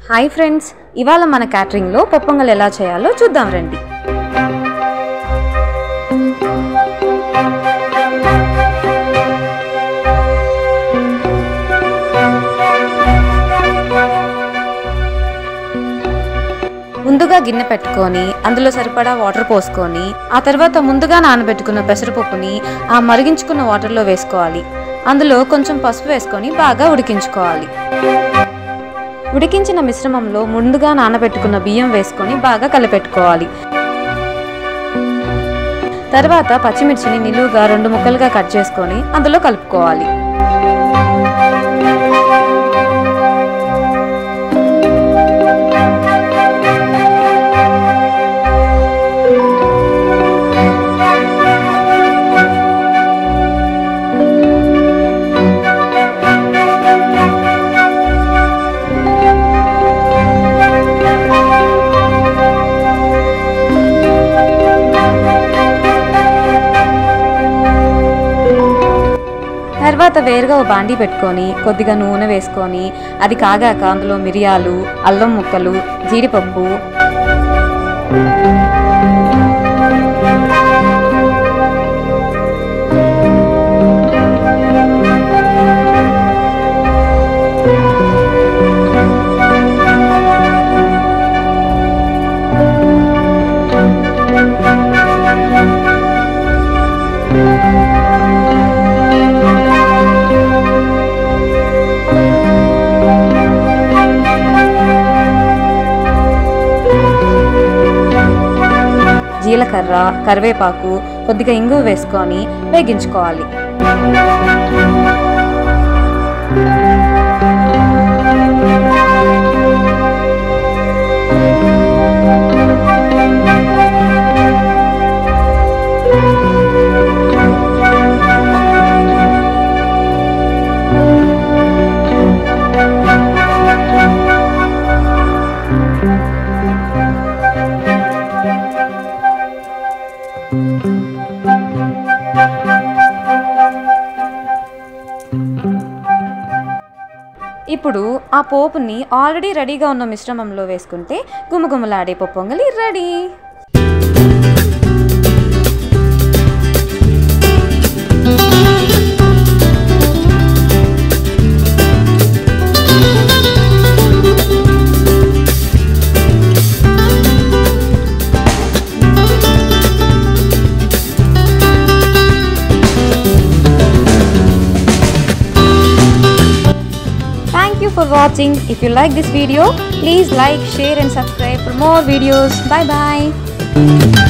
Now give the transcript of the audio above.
Hi friends, ఇవాళ మన క్యాటరింగ్లో పప్పొంగల్ ఎలా చేయాలో చూద్దాం రండి. ముందుగా గిన్నె పెట్టుకొని అందులో సరిపడా వాటర్ పోసుకొని ఆ తర్వాత ముందుగా నానబెట్టుకున్న పెసరపప్పుని ఆ మరిగించుకున్న వాటర్లో వేసుకోవాలి. అందులో కొంచెం పసుపు వేసుకొని బాగా ఉడికించుకోవాలి. ఉడికించిన మిశ్రమంలో ముందుగా నానబెట్టుకున్న బియ్యం వేసుకొని బాగా కలిపెట్టుకోవాలి. తర్వాత పచ్చిమిర్చిని నిలువుగా 2 ముక్కలుగా కట్ చేసుకొని అందులో కలుపుకోవాలి. తర్వాత వేరుగా ఓ బాండీ పెట్టుకొని కొద్దిగా నూనె వేసుకొని అది కాగాక అందులో మిరియాలు, అల్లం ముక్కలు, జీడిపప్పు, జీలకర్ర, కరివేపాకు, కొద్దిగా ఇంగువ వేసుకొని వేగించుకోవాలి. ఇప్పుడు ఆ పోపుని ఆల్రెడీ రెడీగా ఉన్న మిశ్రమంలో వేసుకుంటే గుమగుమలాడే పప్పొంగలి ready. Thank you for watching. If you like this video, please like, share and subscribe for more videos. Bye bye.